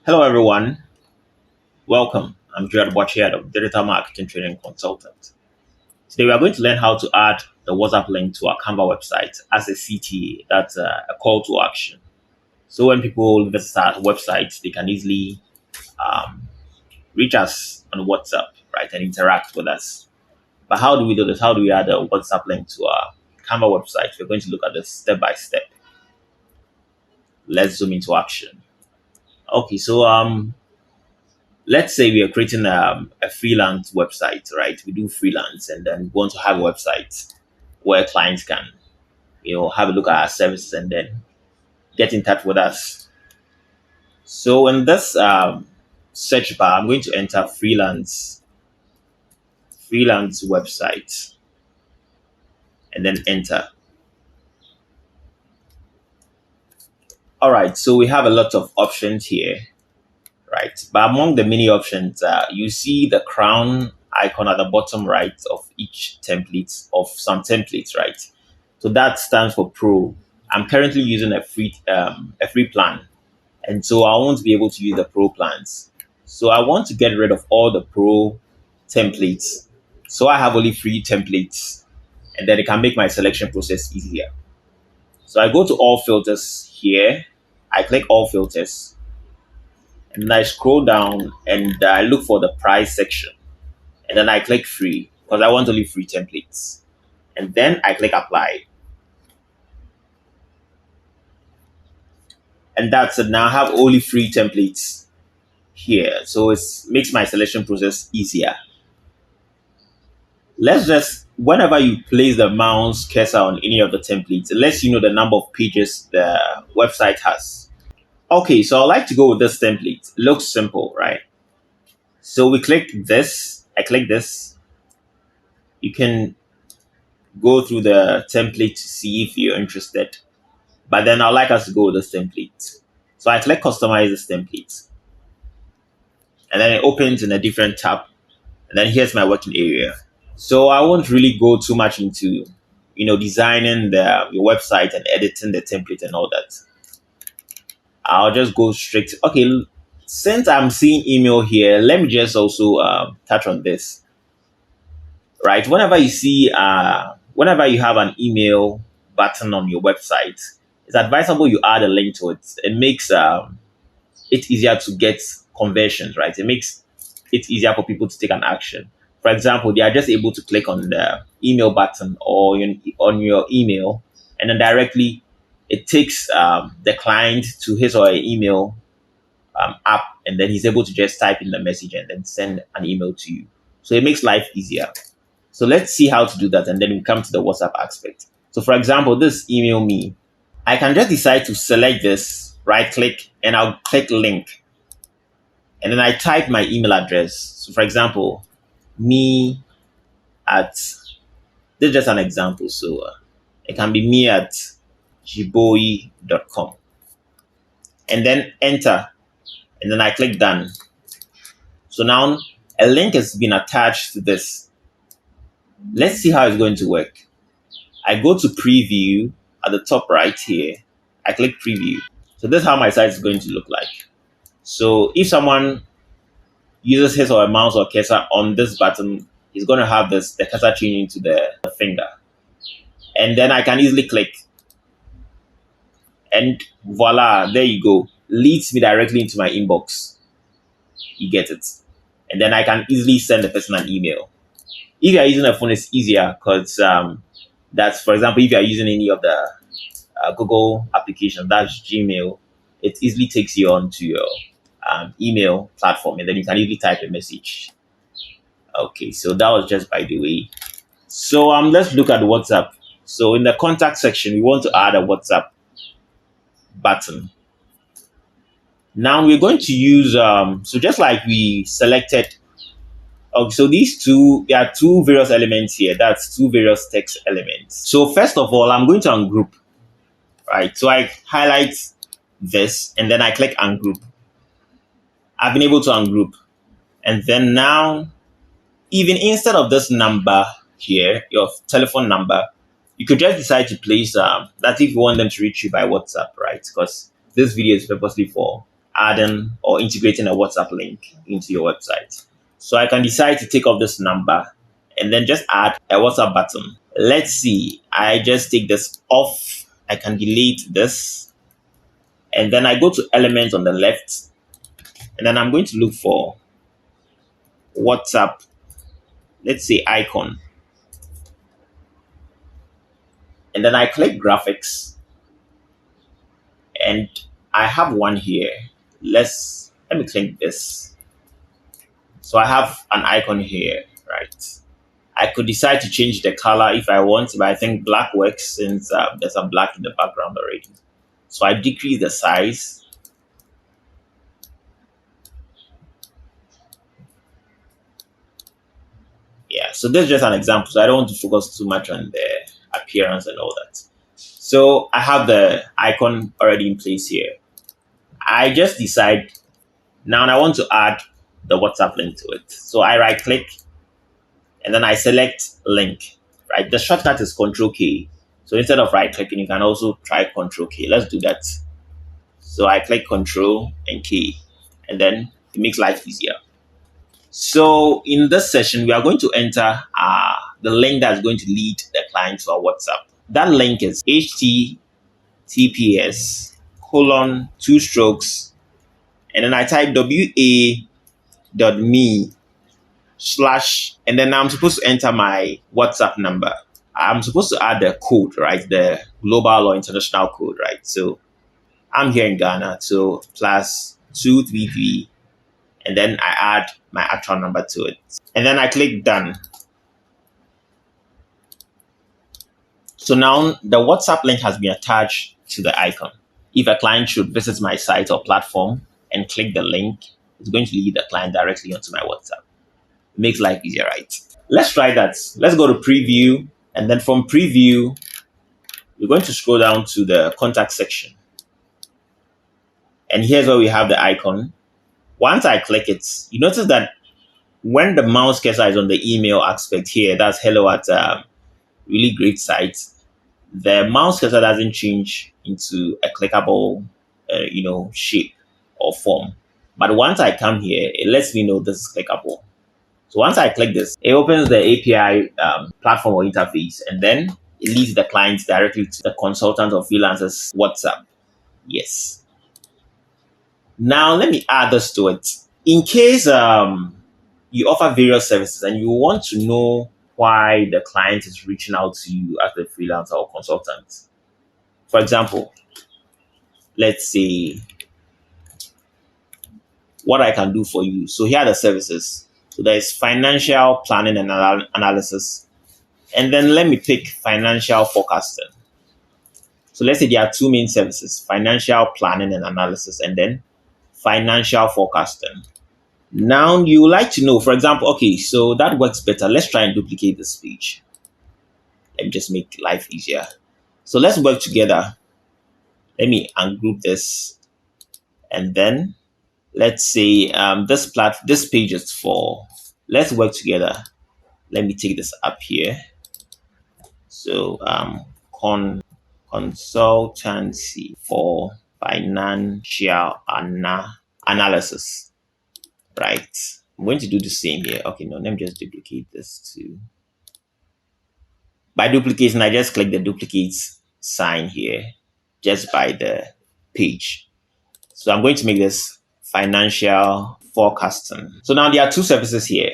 Hello, everyone. Welcome. I'm Boakye-Yiadom, Digital Marketing Training Consultant. Today, we are going to learn how to add the WhatsApp link to our Canva website as a CTA, that's a call to action. So when people visit our website, they can easily um, reach us on WhatsApp, right, and interact with us. But how do we do this? How do we add a WhatsApp link to our Canva website? We're going to look at this step by step. Let's zoom into action. Okay, so let's say we are creating a freelance website, right? We do freelance and then we want to have a website where clients can, have a look at our services and then get in touch with us. So in this search bar, I'm going to enter freelance website and then enter. All right, so we have a lot of options here, right? But among the many options, you see the crown icon at the bottom right of each template of some templates, right? So that stands for Pro. I'm currently using a free plan, and so I won't be able to use the Pro plans. So I want to get rid of all the Pro templates. So I have only free templates, and then it can make my selection process easier. So I go to all filters here. I click all filters, and then I scroll down and I look for the price section, and then I click free because I want only free templates, and then I click apply. And that's it. Now I have only free templates here. So it makes my selection process easier. Let's just, whenever you place the mouse cursor on any of the templates, it lets you know the number of pages the website has. Okay, so I like to go with this template. It looks simple, right? So we click this. I click this. You can go through the template to see if you're interested. But then I'd like us to go with this template. So I click customize this template. And then it opens in a different tab. And then here's my working area. So I won't really go too much into, designing your website and editing the template and all that. I'll just go straight to, okay, since I'm seeing email here, let me just also touch on this, right? Whenever you have an email button on your website, it's advisable you add a link to it. It makes it easier to get conversions, right? It makes it easier for people to take an action. For example, they are just able to click on the email button or on your email, and then directly it takes the client to his or her email app, and then he's able to just type in the message and then send an email to you. So it makes life easier. So let's see how to do that, and then we come to the WhatsApp aspect. So for example, this email me. I can just decide to select this, right click, and I'll click link. And then I type my email address. So for example, me at, this is just an example. So it can be me at jiboyi.com. And then enter. And then I click done. So now a link has been attached to this. Let's see how it's going to work. I go to preview at the top right here. I click preview. So this is how my site is going to look like. So if someone uses his or her mouse or cursor on this button, he's going to have the cursor changing to the finger. And then I can easily click. And voila, there you go. Leads me directly into my inbox. You get it. And then I can easily send the person an email. If you're using a phone, it's easier because that's, for example, if you're using any of the Google applications, that's Gmail, it easily takes you onto your email platform, and then you can easily type a message. Okay, so that was just by the way. So let's look at WhatsApp. So in the contact section, we want to add a WhatsApp button. Now we're going to use, so just like we selected, okay, so there are two various elements here. That's two various text elements. So first of all, I'm going to ungroup, right? So I highlight this and then I click ungroup. I've been able to ungroup. And then now, even instead of this number here, your telephone number, you could just decide to place that if you want them to reach you by WhatsApp, right? Because this video is purposely for adding or integrating a WhatsApp link into your website. So I can decide to take off this number and then just add a WhatsApp button. Let's see, I just take this off. I can delete this. And then I go to elements on the left. And then I'm going to look for WhatsApp, let's say icon. And then I click graphics. And I have one here. Let me click this. So I have an icon here, right? I could decide to change the color if I want, but I think black works since there's a black in the background already. So I decrease the size. Yeah, so this is just an example. So I don't want to focus too much on the appearance and all that. So I have the icon already in place here. I just decide now I want to add the WhatsApp link to it. So I right click and then I select link, right? The shortcut is Control K. So instead of right clicking, you can also try Control K. Let's do that. So I click Control and K, and then it makes life easier. So in this session, we are going to enter the link that's going to lead the client to our WhatsApp. That link is https:// and then I type wa.me/ and then I'm supposed to enter my WhatsApp number. I'm supposed to add the code, right? The global or international code, right? So I'm here in Ghana, so +233, and then I add my actual number to it. And then I click done. So now the WhatsApp link has been attached to the icon. If a client should visit my site or platform and click the link, it's going to lead the client directly onto my WhatsApp. It makes life easier, right? Let's try that. Let's go to preview. And then from preview, we're going to scroll down to the contact section. And here's where we have the icon. Once I click it, you notice that when the mouse cursor is on the email aspect here, that's hello at really great site, the mouse cursor doesn't change into a clickable, shape or form. But once I come here, it lets me know this is clickable. So once I click this, it opens the API platform or interface, and then it leads the client directly to the consultant or freelancer's WhatsApp. Yes. Now let me add this to it. In case you offer various services and you want to know why the client is reaching out to you as a freelancer or consultant. For example, let's say what I can do for you. So here are the services. So there's financial planning and analysis. And then let me pick financial forecasting. So let's say there are two main services, financial planning and analysis, and then financial forecasting. Now you would like to know, for example, okay, so that works better. Let's try and duplicate this page. Let me just make life easier. So let's work together. Let me ungroup this. And then let's say this page is for, let's work together. Let me take this up here. So consultancy for financial analysis. Right. I'm going to do the same here. Okay, no, let me just duplicate this too. By duplication, I just click the duplicate sign here just by the page. So I'm going to make this financial forecasting. So now there are two services here.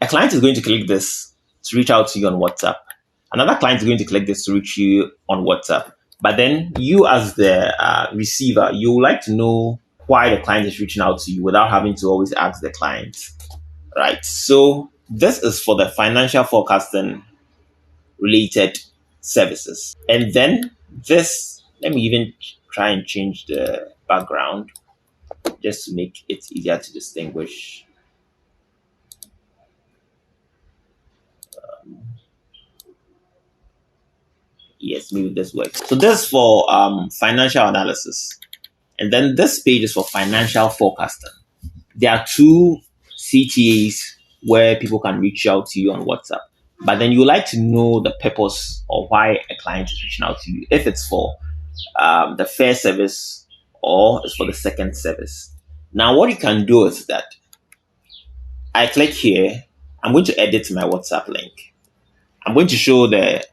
A client is going to click this to reach out to you on WhatsApp. Another client is going to click this to reach you on WhatsApp. But then you as the receiver, you would like to know why the client is reaching out to you without having to always ask the client, right? So this is for the financial forecasting related services. And then this, let me even try and change the background just to make it easier to distinguish. Yes, maybe this works. So this is for financial analysis. And then this page is for financial forecasting. There are two CTAs where people can reach out to you on WhatsApp. But then you like to know the purpose or why a client is reaching out to you. If it's for the fair service or it's for the second service. Now, what you can do is that I click here. I'm going to edit my WhatsApp link. I'm going to show the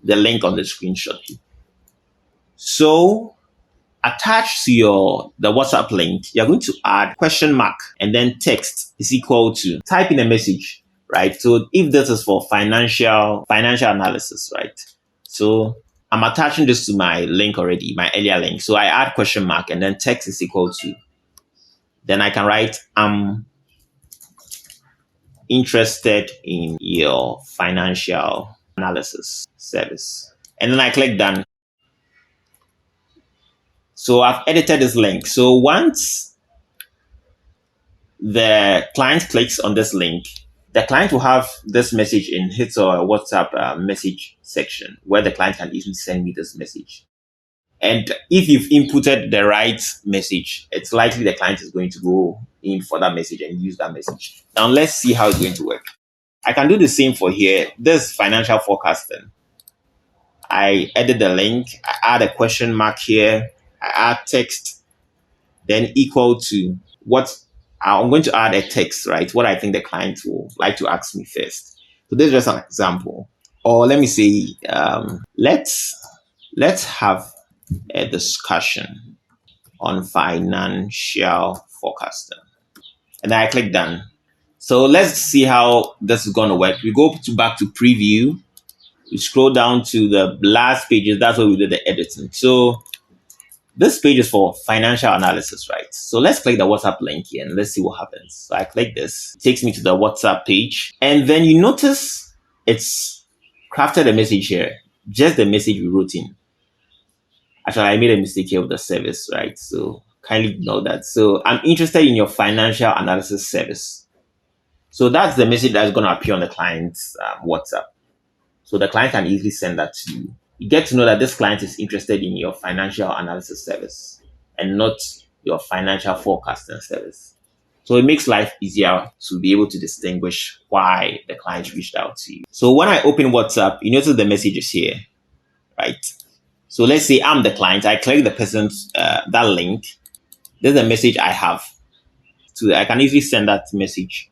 link on the screenshot. So attached to the WhatsApp link, you're going to add question mark and then text is equal to type in a message, right? So if this is for financial analysis, right? So I'm attaching this to my link already, my earlier link. So I add question mark and then text is equal to, then I can write, I'm interested in your financial analysis service. And then I click done. So I've edited this link. So once the client clicks on this link, the client will have this message in his or WhatsApp message section where the client can easily send me this message. And if you've inputted the right message, it's likely the client is going to go in for that message and use that message. Now let's see how it's going to work. I can do the same for here. This financial forecasting. I edit the link. I add a question mark here. I add text, then equal to what I'm going to add a text, right? What I think the client will like to ask me first. So this is just an example. Or let me say, let's have a discussion on financial forecasting. And then I click done. So let's see how this is going to work. We go back to preview. We scroll down to the last pages. That's where we did the editing. So this page is for financial analysis, right? So let's click the WhatsApp link here and let's see what happens. So I click this. It takes me to the WhatsApp page. And then you notice it's crafted a message here. Just the message we wrote in. Actually, I made a mistake here with the service, right? So kindly ignore that. So I'm interested in your financial analysis service. So that's the message that's going to appear on the client's WhatsApp. So the client can easily send that to you. You get to know that this client is interested in your financial analysis service and not your financial forecasting service. So it makes life easier to be able to distinguish why the client reached out to you. So when I open WhatsApp, you notice the messages here, right? So let's say I'm the client. I click the person's that link. There's a message I have. So I can easily send that message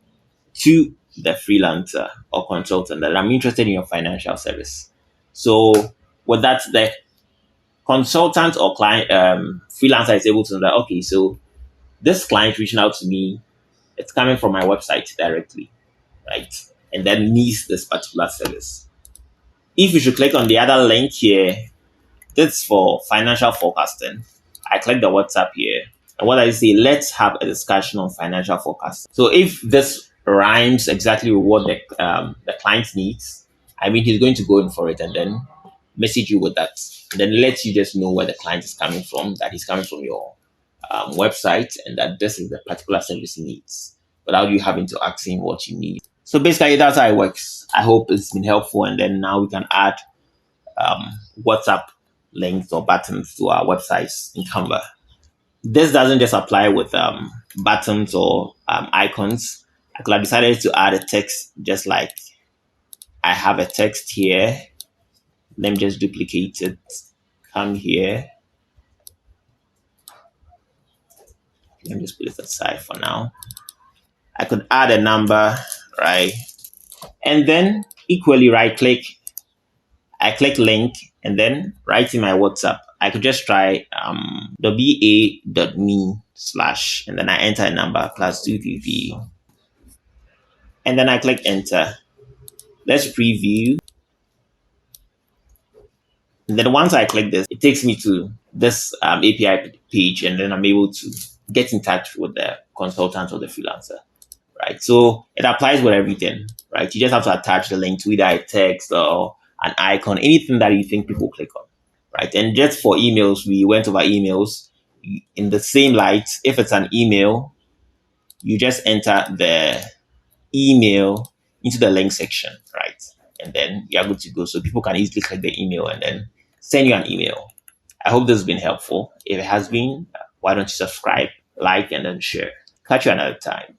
to the freelancer or consultant that I'm interested in your financial service. So with that, the consultant or client freelancer is able to know that, okay, so this client reaching out to me, it's coming from my website directly, right? And then needs this particular service. If you should click on the other link here, this for financial forecasting. I click the WhatsApp here. And what I say, let's have a discussion on financial forecasting. So if this rhymes exactly with what the client needs, I mean, he's going to go in for it and then message you with that. And then let you just know where the client is coming from, that he's coming from your website and that this is the particular service he needs without you having to ask him what you need. So basically, that's how it works. I hope it's been helpful. And then now we can add WhatsApp links or buttons to our websites in Canva. This doesn't just apply with buttons or icons. I could have decided to add a text just like I have a text here. Let me just duplicate it. Come here. Let me just put it aside for now. I could add a number, right? And then equally right click. I click link and then right in my WhatsApp. I could just try ba.me/ and then I enter a number +233. And then I click enter. Let's preview. And then once I click this, it takes me to this API page, and then I'm able to get in touch with the consultant or the freelancer, right? So it applies with everything, right? You just have to attach the link to either a text or an icon, anything that you think people click on, right? And just for emails, we went over emails. In the same light, if it's an email, you just enter the email into the link section, right? And then you're good to go. So people can easily click the email and then send you an email. I hope this has been helpful. If it has been, why don't you subscribe, like, and then share. Catch you another time.